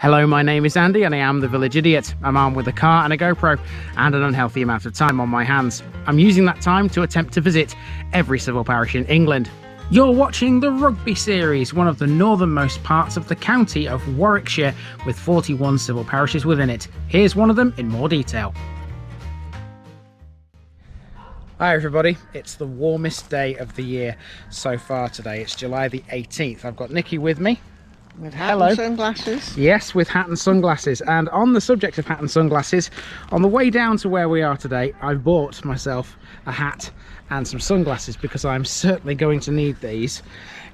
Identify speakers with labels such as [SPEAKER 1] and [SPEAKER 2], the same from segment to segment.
[SPEAKER 1] Hello, my name is Andy and I am the Village Idiot. I'm armed with a car and a GoPro and an unhealthy amount of time on my hands. I'm using that time to attempt to visit every civil parish in England. You're watching the Rugby series, one of the northernmost parts of the county of Warwickshire, with 41 civil parishes within it. Here's one of them in more detail. Hi everybody, it's the warmest day of the year so far today. It's July the 18th. I've got Nikki with me.
[SPEAKER 2] With hat and sunglasses?
[SPEAKER 1] Yes, with hat and sunglasses. And on the subject of hat and sunglasses, on the way down to where we are today, I've bought myself a hat and some sunglasses because I'm certainly going to need these.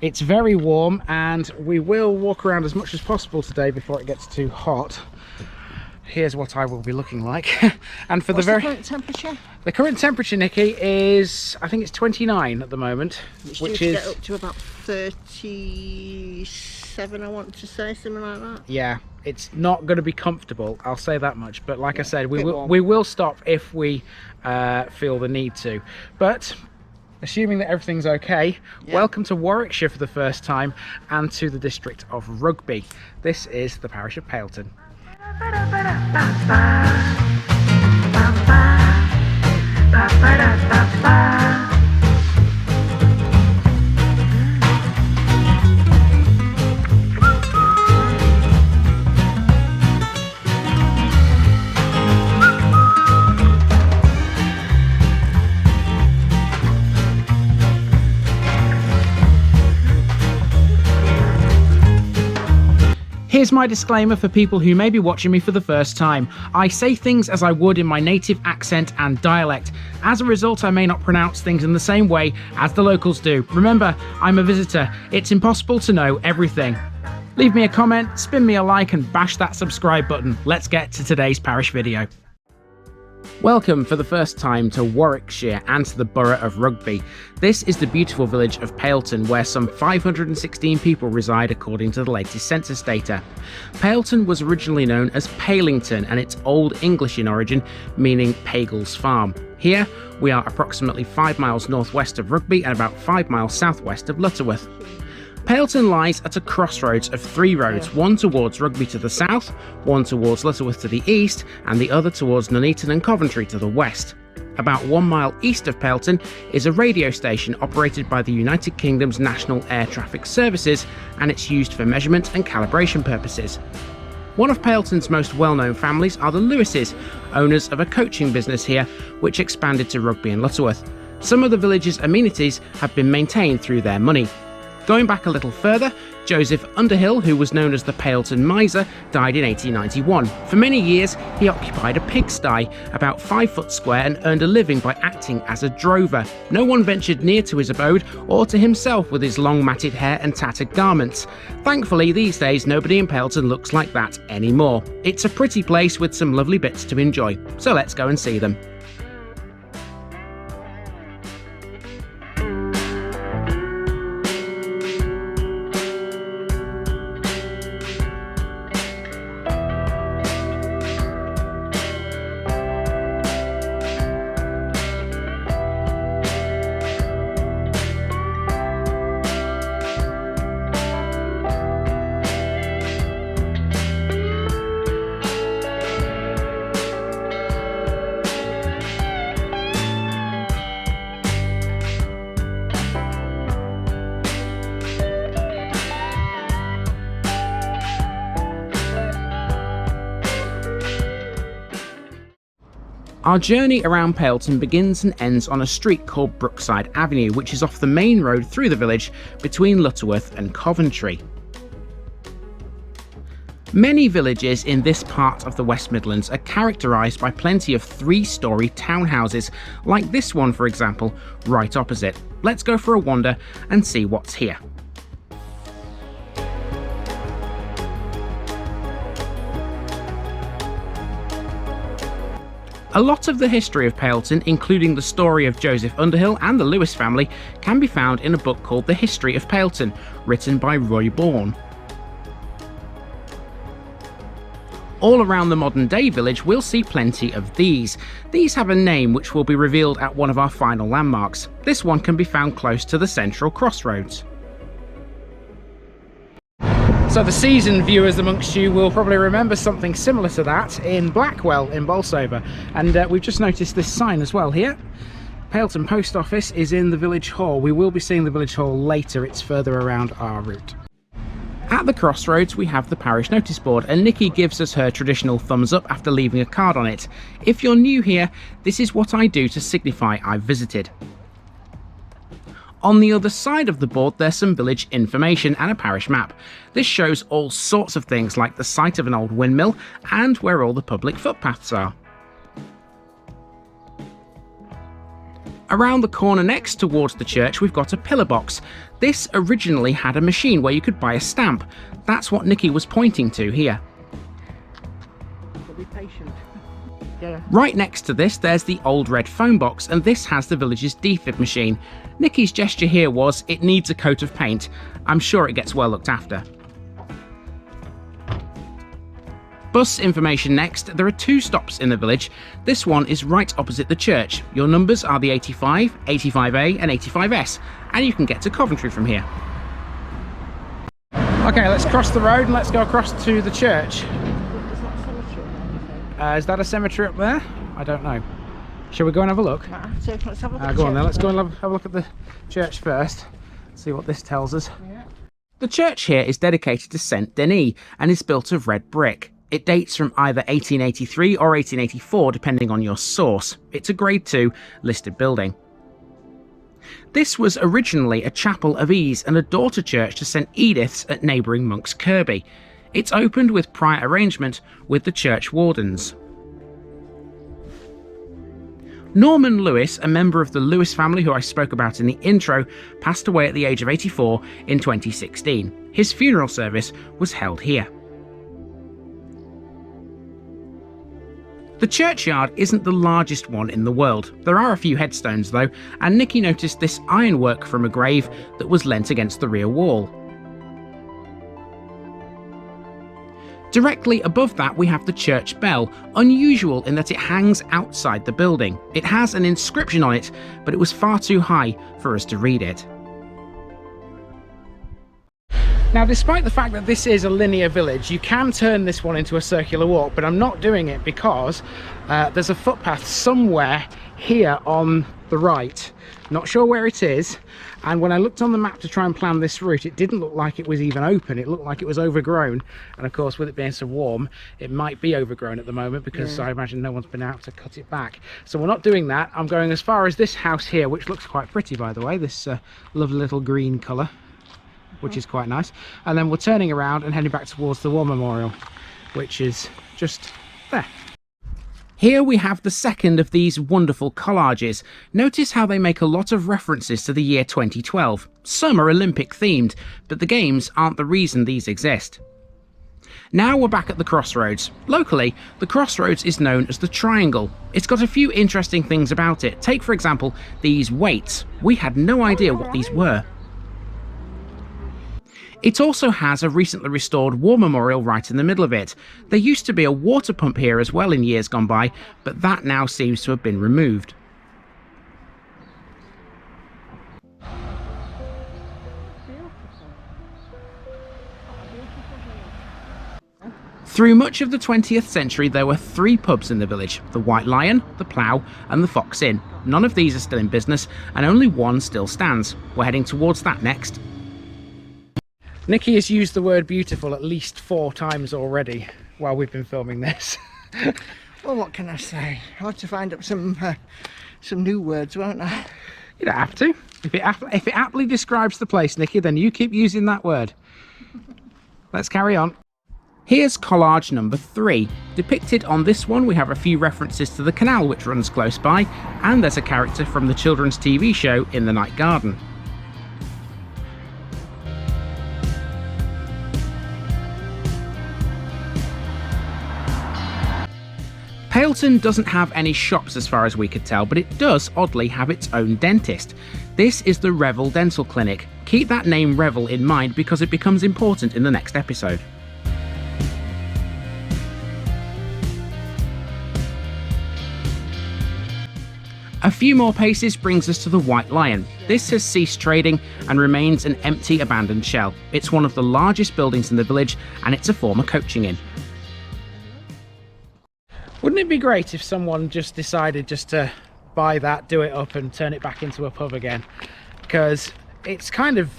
[SPEAKER 1] It's very warm and we will walk around as much as possible today before it gets too hot. Here's what I will be looking like. And for
[SPEAKER 2] What's the current temperature? The
[SPEAKER 1] current temperature, Nikki, is, I think it's 29 at the moment, which is
[SPEAKER 2] get up to about 37, I want to say, something like that.
[SPEAKER 1] Yeah, it's not going to be comfortable, I'll say that much, but like I said, we will stop if we feel the need to. But assuming that everything's okay, welcome to Warwickshire for the first time and to the district of Rugby. This is the parish of Pailton. Here's my disclaimer for people who may be watching me for the first time. I say things as I would in my native accent and dialect. As a result, I may not pronounce things in the same way as the locals do. Remember, I'm a visitor. It's impossible to know everything. Leave me a comment, spin me a like and bash that subscribe button. Let's get to today's parish video. Welcome for the first time to Warwickshire and to the Borough of Rugby. This is the beautiful village of Pailton, where some 516 people reside according to the latest census data. Pailton was originally known as Pailington, and it's Old English in origin, meaning Paegals farm. Here we are approximately 5 miles northwest of Rugby and about 5 miles southwest of Lutterworth. Pailton lies at a crossroads of 3 roads, one towards Rugby to the south, one towards Lutterworth to the east, and the other towards Nuneaton and Coventry to the west. About 1 mile east of Pailton is a radio station operated by the United Kingdom's National Air Traffic Services, and it's used for measurement and calibration purposes. One of Pailton's most well-known families are the Lewises, owners of a coaching business here, which expanded to Rugby and Lutterworth. Some of the village's amenities have been maintained through their money. Going back a little further, Joseph Underhill, who was known as the Pailton Miser, died in 1891. For many years, he occupied a pigsty, about 5 foot square, and earned a living by acting as a drover. No one ventured near to his abode or to himself with his long matted hair and tattered garments. Thankfully, these days, nobody in Pailton looks like that anymore. It's a pretty place with some lovely bits to enjoy, so let's go and see them. Our journey around Pailton begins and ends on a street called Brookside Avenue, which is off the main road through the village between Lutterworth and Coventry. Many villages in this part of the West Midlands are characterised by plenty of 3-storey townhouses, like this one for example, right opposite. Let's go for a wander and see what's here. A lot of the history of Pailton, including the story of Joseph Underhill and the Lewis family, can be found in a book called The History of Pailton, written by Roy Bourne. All around the modern day village we'll see plenty of these. These have a name which will be revealed at one of our final landmarks. This one can be found close to the central crossroads. So the seasoned viewers amongst you will probably remember something similar to that in Blackwell in Bolsover, and we've just noticed this sign as well here. Pailton Post Office is in the village hall. We will be seeing the village hall later, it's further around our route. At the crossroads we have the parish notice board, and Nikki gives us her traditional thumbs up after leaving a card on it. If you're new here, this is what I do to signify I've visited. On the other side of the board there's some village information and a parish map. This shows all sorts of things like the site of an old windmill and where all the public footpaths are. Around the corner next towards the church we've got a pillar box. This originally had a machine where you could buy a stamp. That's what Nikki was pointing to here.
[SPEAKER 2] So be patient.
[SPEAKER 1] Right next to this there's the old red phone box, and this has the village's defib machine. Nikki's gesture here was, it needs a coat of paint. I'm sure it gets well looked after. Bus information next. There are 2 stops in the village. This one is right opposite the church. Your numbers are the 85, 85A and 85S, and you can get to Coventry from here. Okay, let's cross the road and let's go across to the church. Is that a cemetery up there? I don't know. Shall we go and have a look?
[SPEAKER 2] Let's have a look.
[SPEAKER 1] Go on then, let's go and have a look at the church first. See what this tells us.
[SPEAKER 2] Yeah.
[SPEAKER 1] The church here is dedicated to Saint Denis and is built of red brick. It dates from either 1883 or 1884 depending on your source. It's a Grade 2 listed building. This was originally a chapel of ease and a daughter church to St Edith's at neighbouring Monk's Kirby. It's opened with prior arrangement with the church wardens. Norman Lewis, a member of the Lewis family who I spoke about in the intro, passed away at the age of 84 in 2016. His funeral service was held here. The churchyard isn't the largest one in the world. There are a few headstones though, and Nikki noticed this ironwork from a grave that was leant against the rear wall. Directly above that we have the church bell, unusual in that it hangs outside the building. It has an inscription on it, but it was far too high for us to read it. Now, despite the fact that this is a linear village, you can turn this one into a circular walk, but I'm not doing it because there's a footpath somewhere here on the right. Not sure where it is, and when I looked on the map to try and plan this route, it didn't look like it was even open. It looked like it was overgrown, and of course with it being so warm it might be overgrown at the moment because I imagine no one's been out to cut it back. So we're not doing that. I'm going as far as this house here, which looks quite pretty by the way, this lovely little green colour, which is quite nice, and then we're turning around and heading back towards the War Memorial, which is just there. Here we have the second of these wonderful collages. Notice how they make a lot of references to the year 2012. Some are Olympic themed, but the games aren't the reason these exist. Now we're back at the crossroads. Locally, the crossroads is known as the Triangle. It's got a few interesting things about it. Take for example these weights. We had no idea what these were. It also has a recently restored war memorial right in the middle of it. There used to be a water pump here as well in years gone by, but that now seems to have been removed. Through much of the 20th century there were 3 pubs in the village: the White Lion, the Plough and the Fox Inn. None of these are still in business and only one still stands. We're heading towards that next. Nikki has used the word beautiful at least 4 times already while we've been filming this.
[SPEAKER 2] Well, what can I say? I'll have to find up some new words, won't I?
[SPEAKER 1] You don't have to. If it aptly describes the place, Nikki, then you keep using that word. Let's carry on. Here's collage number 3. Depicted on this one we have a few references to the canal which runs close by, and there's a character from the children's TV show In the Night Garden. Pailton doesn't have any shops as far as we could tell, but it does oddly have its own dentist. This is the Revel Dental Clinic. Keep that name Revel in mind because it becomes important in the next episode. A few more paces brings us to the White Lion. This has ceased trading and remains an empty, abandoned shell. It's one of the largest buildings in the village, and it's a former coaching inn. Wouldn't it be great if someone just decided just to buy that, do it up and turn it back into a pub again? Because it's kind of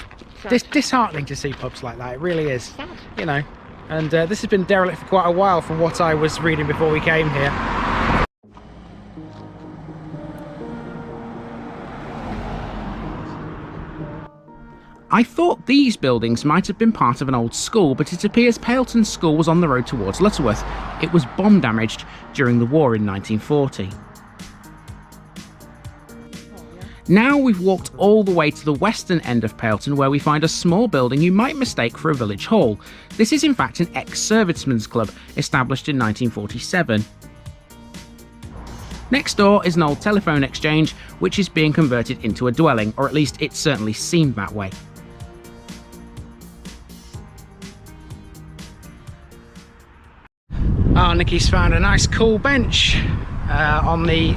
[SPEAKER 1] disheartening to see pubs like that. It really is, you know. And this has been derelict for quite a while from what I was reading before we came here. I thought these buildings might have been part of an old school, but it appears Pailton School was on the road towards Lutterworth. It was bomb damaged during the war in 1940. Now we've walked all the way to the western end of Pailton, where we find a small building you might mistake for a village hall. This is in fact an ex-servicemen's club established in 1947. Next door is an old telephone exchange which is being converted into a dwelling, or at least it certainly seemed that way. Oh, Nicky's found a nice cool bench on the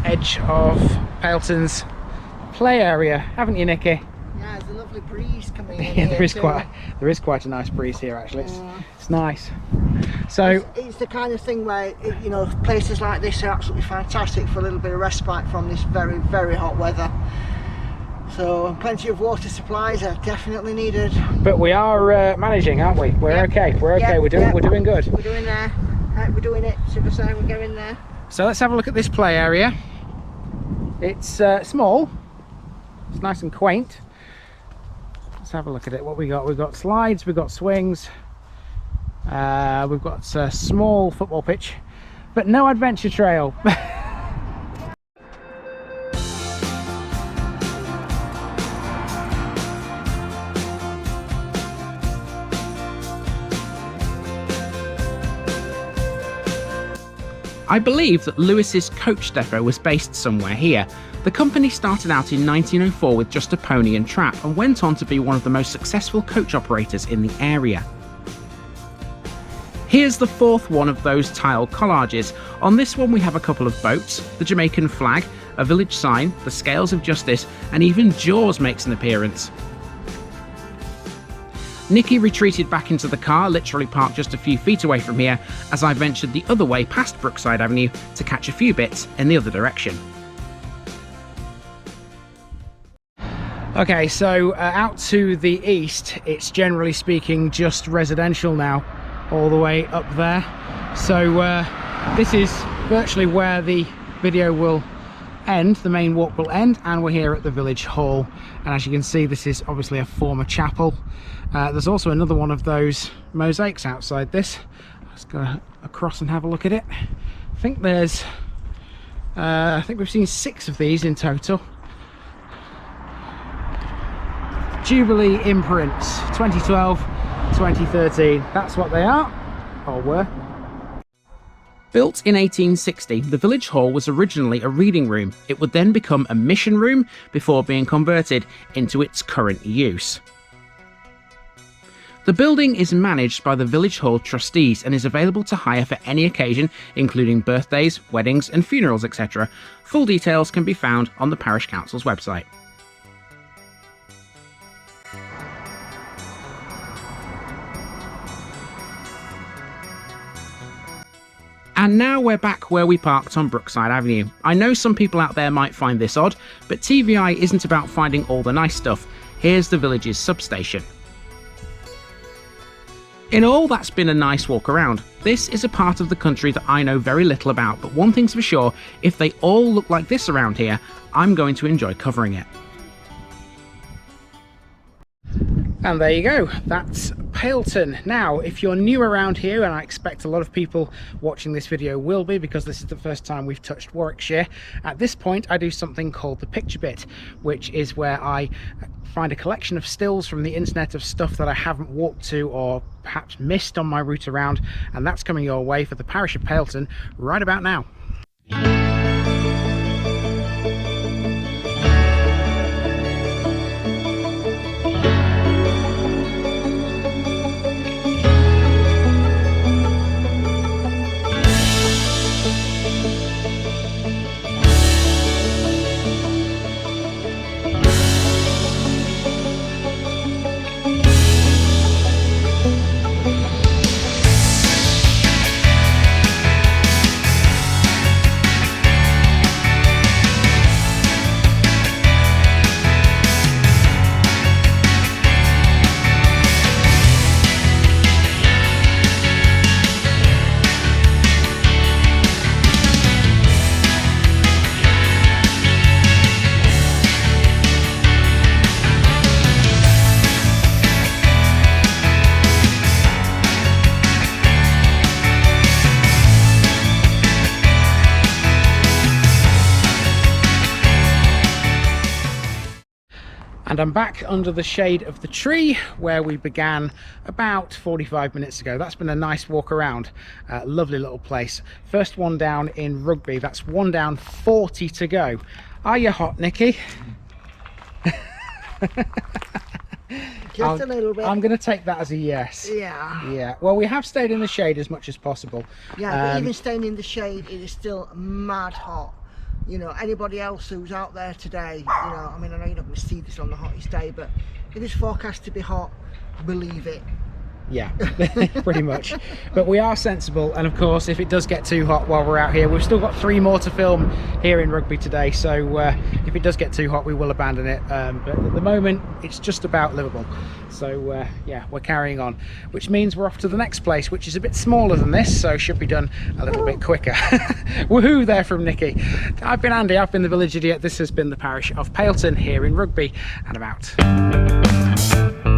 [SPEAKER 1] edge of Pailton's play area, haven't you, Nicky?
[SPEAKER 2] Yeah, there's a lovely breeze coming in.
[SPEAKER 1] Yeah, there is quite a nice breeze here actually. It's nice. So
[SPEAKER 2] it's the kind of thing where you know, places like this are absolutely fantastic for a little bit of respite from this very, very hot weather. So plenty of water supplies are definitely needed. But
[SPEAKER 1] we are managing, aren't we? We're okay. We're okay. We're doing good.
[SPEAKER 2] We're doing there. We're doing it. Should I say we're going there?
[SPEAKER 1] So let's have a look at this play area. It's small. It's nice and quaint. Let's have a look at it. What we got? We've got slides. We've got swings. We've got a small football pitch, but no adventure trail. I believe that Lewis's coach depot was based somewhere here. The company started out in 1904 with just a pony and trap and went on to be one of the most successful coach operators in the area. Here's the fourth one of those tile collages. On this one we have a couple of boats, the Jamaican flag, a village sign, the scales of justice, and even Jaws makes an appearance. Nicky retreated back into the car, literally parked just a few feet away from here, as I ventured the other way past Brookside Avenue to catch a few bits in the other direction. Okay, so out to the east, it's generally speaking just residential now, all the way up there. So this is virtually where the video will end, the main walk will end, and we're here at the village hall. And as you can see, this is obviously a former chapel. There's also another one of those mosaics outside this. Let's go across and have a look at it. I think there's I think we've seen 6 of these in total. Jubilee imprints 2012 2013, that's what they are, or were. Built in 1860, the village hall was originally a reading room. It would then become a mission room before being converted into its current use. The building is managed by the village hall trustees and is available to hire for any occasion, including birthdays, weddings and funerals, etc. Full details can be found on the parish council's website. And now we're back where we parked on Brookside Avenue. I know some people out there might find this odd, but TVI isn't about finding all the nice stuff. Here's the village's substation. In all, that's been a nice walk around. This is a part of the country that I know very little about, but one thing's for sure, if they all look like this around here, I'm going to enjoy covering it. And there you go, that's Pailton. Now, if you're new around here, and I expect a lot of people watching this video will be, because this is the first time we've touched Warwickshire, at this point I do something called the picture bit, which is where I find a collection of stills from the internet of stuff that I haven't walked to or perhaps missed on my route around, and that's coming your way for the parish of Pailton right about now. And I'm back under the shade of the tree where we began about 45 minutes ago. That's been a nice walk around. Lovely little place. First one down in Rugby. That's one down, 40 to go. Are you hot, Nikki?
[SPEAKER 2] Just a little bit.
[SPEAKER 1] I'm going to take that as a yes.
[SPEAKER 2] Yeah.
[SPEAKER 1] Yeah. Well, we have stayed in the shade as much as possible.
[SPEAKER 2] Yeah, but even staying in the shade, it is still mad hot. You know, anybody else who's out there today, you know, I mean, I know you're not going to see this on the hottest day, but it is forecast to be hot, believe it.
[SPEAKER 1] Yeah, pretty much. But we are sensible, and of course if it does get too hot while we're out here, we've still got 3 more to film here in Rugby today, so if it does get too hot we will abandon it, but at the moment it's just about livable. So yeah, we're carrying on, which means we're off to the next place, which is a bit smaller than this, so should be done a little bit quicker. Woohoo there from Nikki. I've been Andy, I've been the village idiot. This has been the parish of Pailton here in Rugby, and I'm out.